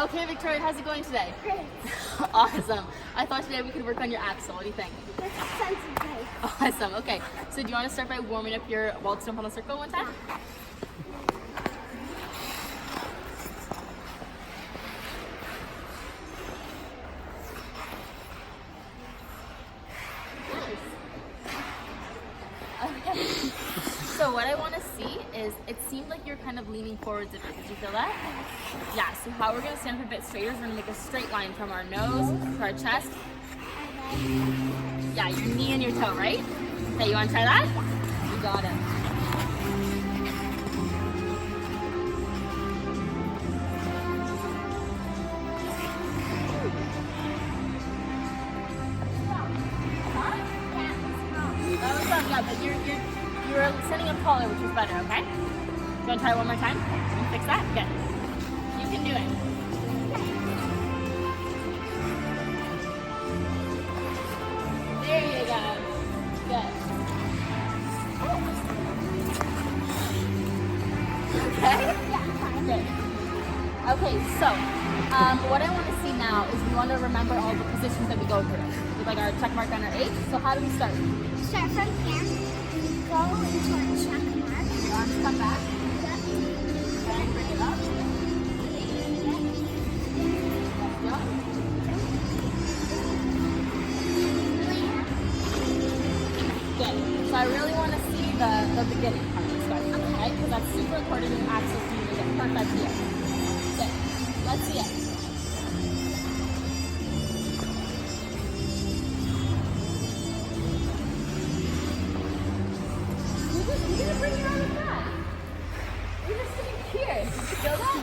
Okay, Victoria, how's it going today? Great. Awesome. I thought today we could work on your Axel. What do you think? That sounds great. Awesome. Okay. So do you want to start by warming up your waltz jump on the circle one time? Okay. So what I want to see is, it seemed like you're kind of leaning forwards a bit. Did you feel that? Yeah, so how we're going to stand up a bit straighter is we're going to make a straight line from our nose to our chest. Yeah, your knee and your toe, right? Okay, you want to try that? You got it. That was fun, yeah, but you were sending up taller, which was better, okay? You want to try one more time? Can you fix that? Good. You can do it. There you go. Good. Okay? Good. Okay, so what I want to see now is we want to remember all the positions that we go through. With like our check mark on our H. So how do we start? Start from here. Go into our check mark. Your arms come back. Yep. Okay, bring it up. Yep. Good. So I really want to see the beginning part especially, okay? Because that's super important in Axel for you to get perfect here. Good. Let's see it. You're gonna bring your arms back. You're just sitting here. Did you feel that?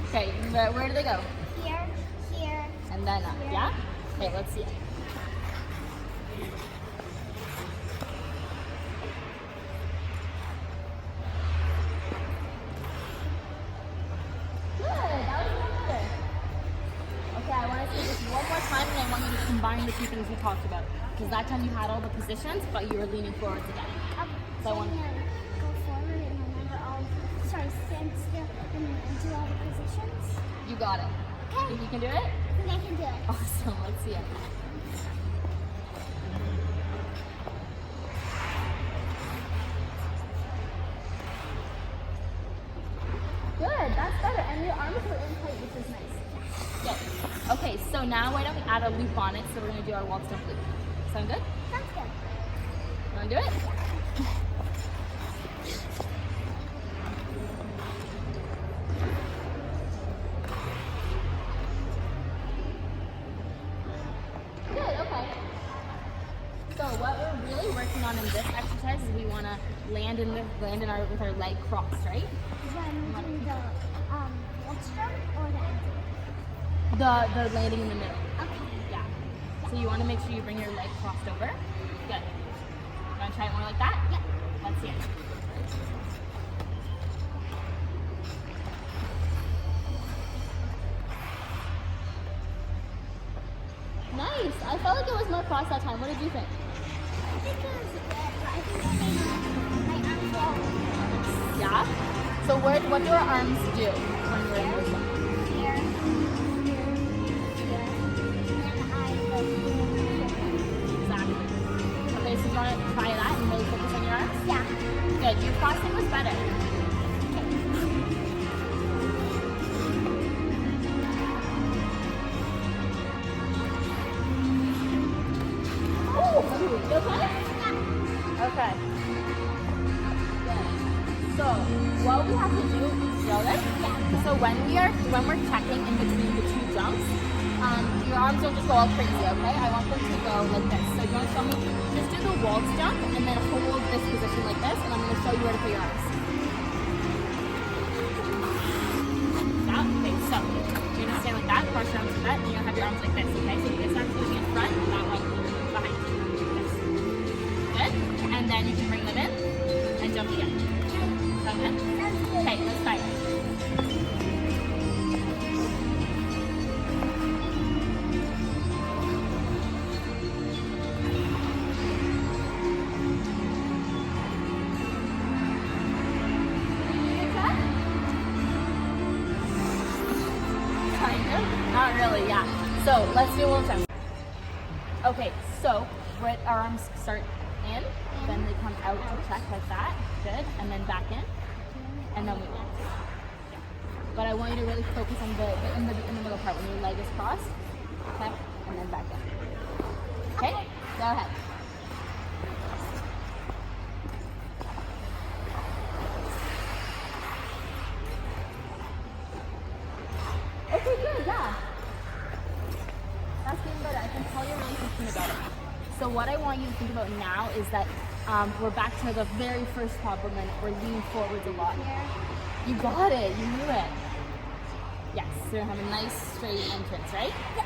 Okay, where do they go? Here, here. And then up, Here. yeah? Okay, let's see it. Good, that was much better. Okay, I want to see this one more time, and I want you to combine the two things we talked about. Because that time you had all the positions, but you were leaning forwards again. So I want go forward and remember all. Sorry, stand still and do all the positions. you got it. Okay. Think you can do it? I think I can do it. Awesome, let's see it. Good, that's better. And your arms were in tight, which is nice. Good. Okay, so now why don't we add a loop on it? So we're going to do our waltz jump loop. Sound good? Sounds good. You want to do it? Good, okay. So what we're really working on in this exercise is we want to land with our leg crossed, right? When doing the waltz jump or the empty? The landing in the middle. Okay. Yeah. So you want to make sure you bring your leg crossed over. Good. You want to try it more like that? Yeah. Let's see it. Nice. I felt like it was more crossed that time. What did you think? I think it was good, but I think I made my arms all Yeah? So what do our arms do when we're in motion? here, here, here, and I go here. Exactly. Okay, so you want to try that and really focus on your arms? Yeah. Good. Your crossing was better. Oh, you okay? Okay. Good. So what we have to do, feel this? Yeah. So when we're checking in between the two jumps, your arms don't just go all crazy, okay? I want them to go like this. So you want to show me, just do the waltz jump and then hold this position like this, and I'm going to show you where to put your arms. Yeah, okay, so you're going to stand like that, cross your arms like that, and you're going to have your arms like this, okay? So this arm's going to be in front, and that one behind. Yes. Good? And then you can bring them in and jump again. Sound good? Okay, let's try it. Kind of. Not really, yeah. So let's do it one more time. Okay, so our arms start in, then they come out to check like that. Good, and then back in, and then we land. Yeah. But I want you to really focus on in the middle part when your leg is crossed. Okay, and then back in. Okay, go ahead. Okay, good, yeah. That's getting better. I can tell you're really thinking about it. So what I want you to think about now is that we're back to the very first compliment. We're leaning forwards a lot. You got it. You knew it. Yes. So we're gonna have a nice straight entrance, right? Yeah.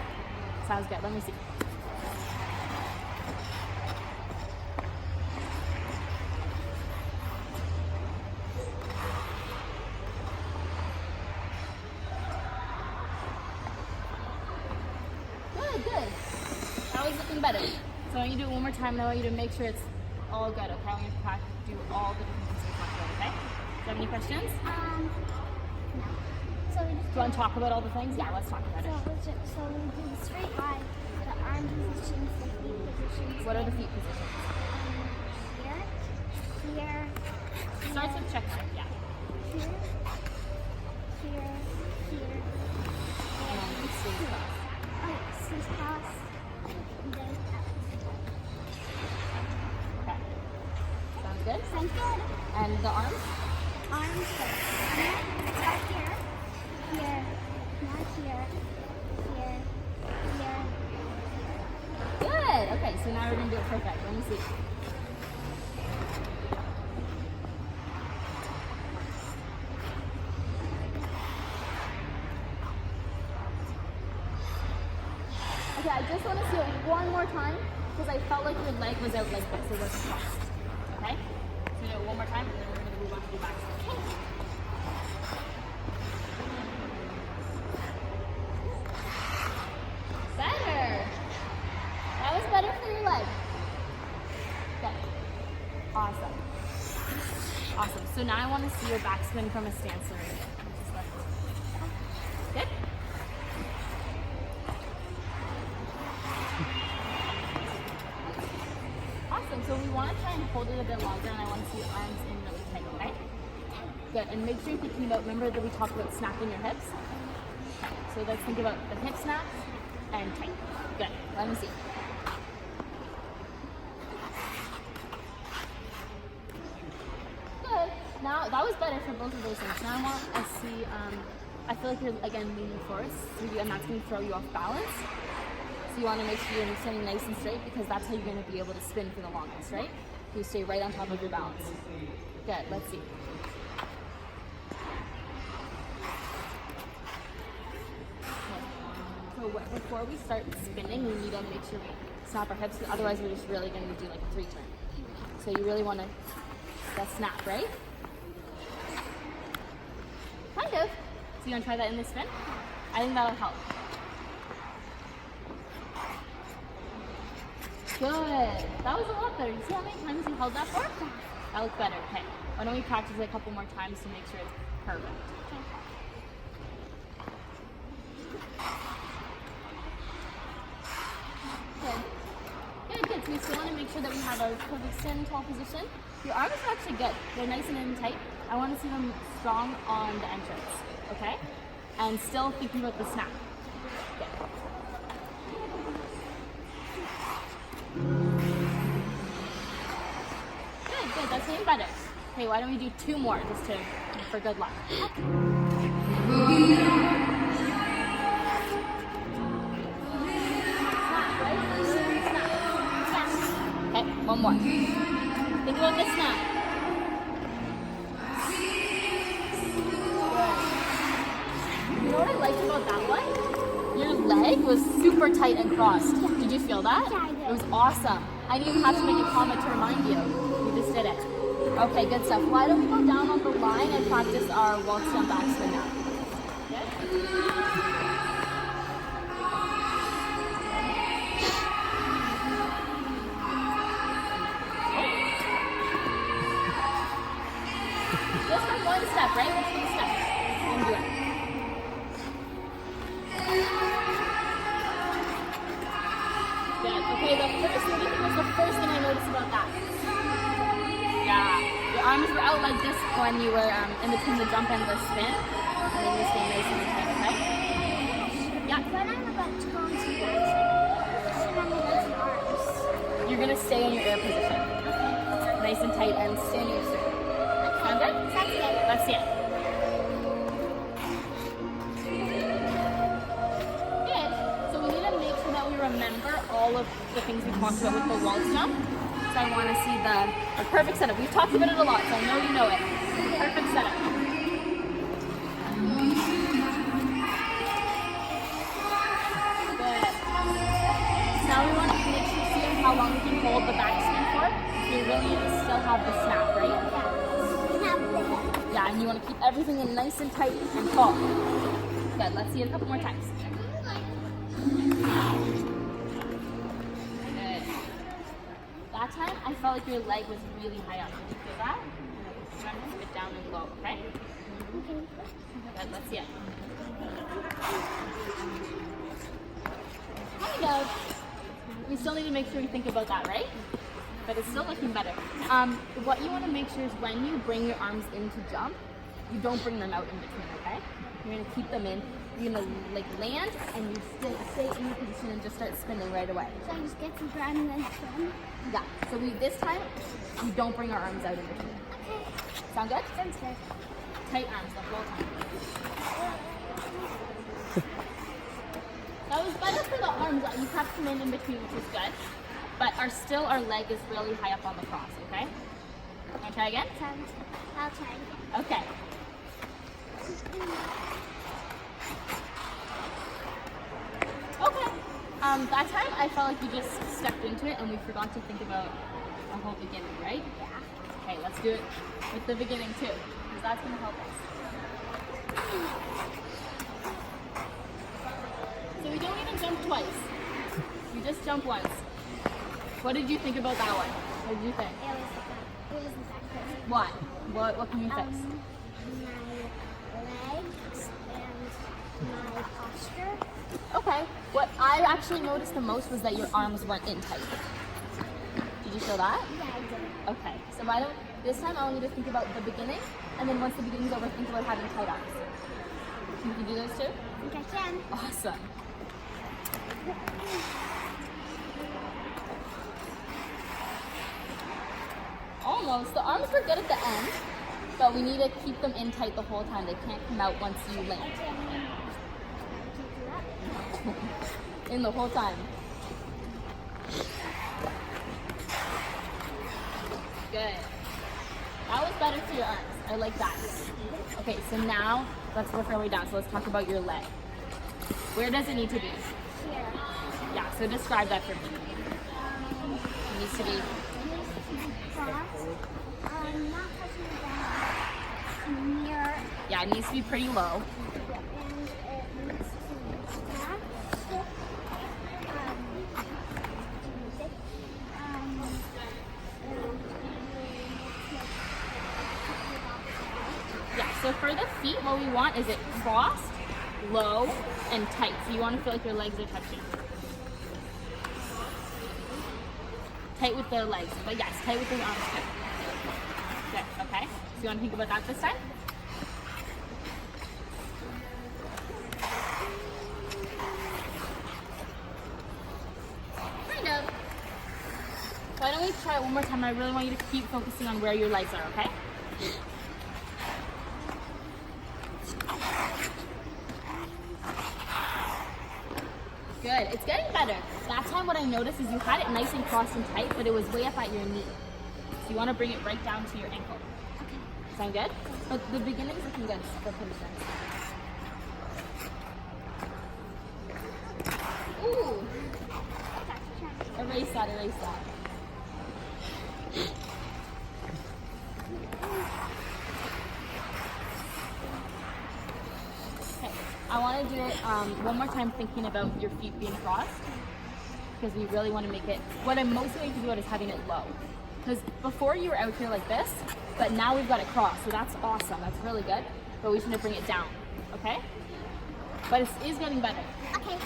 Sounds good. Let me see. Good. That was looking better. So I want you to do it one more time, and I want you to make sure it's all good, okay? I want you to do all the different things we talked about, okay? Do you have any questions? No. So we just Do you want to talk about all the things? Yeah, let's talk about it. So we do the straight line, the arm positions, the feet positions. What are the feet positions? Here, here. Starts with check mark, yeah. Here, here, here. And then sleeve cross. Oh, sleeve cross. And then up. Okay. Sounds good? Sounds good. And the arms? Arms first. Up here, here, not here, here, here. Good. Okay, so now we're going to do it perfect. Let me see. Okay, I just want to see it one more time because I felt like your leg was out like this. It wasn't crossed. Okay? So do it one more time and then we're going to move on to the back side. Better. That was better for your leg. Good. Awesome. Awesome. So now I want to see your backspin from a stance already. Good? Awesome. So we want to try and hold it a bit longer, and I want to see your arms in really tight, okay? Good. And make sure you're thinking about, remember that we talked about snapping your hips? So let's think about the hip snaps and tight. Good. Let me see. Good. Now, that was better for both of those things. Now I want to see, I feel like you're, again, leaning forwards, and that's going to throw you off balance. So you want to make sure you're standing nice and straight because that's how you're going to be able to spin for the longest, right? You stay right on top of your balance. Good, let's see. So before we start spinning, we need to make sure we snap our hips, otherwise we're just really going to do like a 3-turn. So you really want to, that snap, right? Kind of. So you want to try that in the spin? I think that'll help. Good. That was a lot better. You see how many times you held that for? That looked better. Okay. Why don't we practice it a couple more times to make sure it's perfect? Good. Good. So we still want to make sure that we have our perfect stand tall position. Your arms are actually good. They're nice and in and tight. I want to see them strong on the entrance. Okay? And still thinking about the snap. Good. Good, that's getting better. Okay, why don't we do 2 more just for good luck. Snap, right? Snap. Okay, 1 more. Think about the snap. Good. You know what I liked about that one? Your leg was super tight and crossed. Did you feel that? Yeah, I did. It was awesome. I didn't even have to make a comment to remind you. You just did it. Okay, good stuff. Why don't we go down on the line and practice our waltz jump backspin now? Good? Just for 1 step, right? What's 1 step? And do it. first, what do you think was the first thing I noticed about that? Yeah, your arms were out like this when you were in between the jump and the spin. And then you stay nice and tight, okay? Yeah. When I'm about to go into the action, should I move the arms? You're gonna stay in your air position. Nice and tight and standing straight. Sound good? Sounds good. Let's see it. Good. So we need to make sure that we remember all of the things we talked about with the wall jump. So I want to see the perfect setup. We've talked about it a lot, so I know you know it. The perfect setup. Good. Now we want to make sure see how long we can hold the back spin for. So you really need to still have the snap, right? Yeah, and you want to keep everything in nice and tight and tall. Good, let's see it a couple more times. Good. That time, I felt like your leg was really high up. Did you feel that? Remember, keep it down and low, okay? Good, let's see it. Kind of. We still need to make sure we think about that, right? But it's still looking better. What you want to make sure is when you bring your arms in to jump, you don't bring them out in between, okay? You're going to keep them in. You're going to like land and you stay in your position and just start spinning right away. So I just get to ground and then spin? Yeah. So this time, we don't bring our arms out in between. Okay. Sound good? Sounds good. Tight arms the whole time. That was better for the arms. You kept them in between, which is good. But our leg is really high up on the cross, okay? Want to try again? I'll try again. Okay. Okay. That time I felt like we just stepped into it and we forgot to think about the whole beginning, right? Yeah. Okay, let's do it with the beginning too, because that's going to help us. So we don't even jump twice. We just jump once. What did you think about that one? What did you think? It wasn't that good. Why? What can you fix? My legs and my posture. Okay. What I actually noticed the most was that your arms weren't in tight. Did you feel that? Yeah, I did. Okay. So why don't this time I want you to think about the beginning, and then once the beginning's over, think about having tight arms. Can you do those too? I think I can. Awesome. Almost. The arms were good at the end, but we need to keep them in tight the whole time. They can't come out once you land. In the whole time. Good. That was better for your arms. I like that. Okay, so now let's work our way down. So let's talk about your leg. Where does it need to be? Here. Yeah, so describe that for me. It needs to be Not touching the ground. Near. yeah, it needs to be pretty low. And it needs to snap. Yeah, so for the feet, what we want is it crossed, low, and tight. So you want to feel like your legs are touching. Tight with the legs, but yes, tight with the arms too. Good, okay? So you want to think about that this time? Kind of. Why don't we try it one more time? I really want you to keep focusing on where your legs are, okay? Good, it's getting better. That time what I noticed is you had it nice and crossed and tight, but it was way up at your knee. So you want to bring it right down to your ankle. Okay. Sound good? But the beginning's looking good. Go finish that. Ooh. Erase that, erase that. Okay, I want to do it one more time thinking about your feet being crossed, because we really want to make it, what I'm most going to do is having it low. Because before you were out here like this, but now we've got it crossed, so that's awesome, that's really good, but we just need to bring it down, okay? But it is getting better. Okay.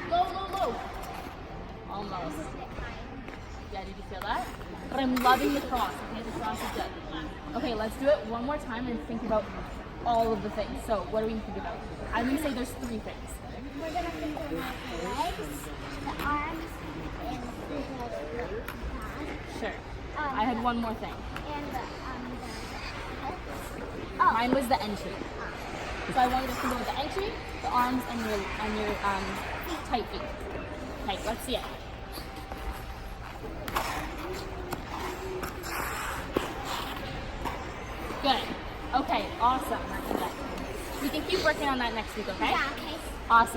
Low, low, low. almost. This is a bit high. Yeah, did you feel that? But I'm loving the cross, okay? The cross is good. Okay, let's do it one more time and think about all of the things. So, what do we think about? I'm gonna say there's 3 things. We're gonna think of like the legs, the arms, and the back. Sure. I had one more thing. And the Mine was the entry. So I wanted to think about the entry, the arms, and your tight feet. Okay, let's see it. Good. Okay, awesome. We can keep working on that next week, okay? Yeah, okay. Awesome.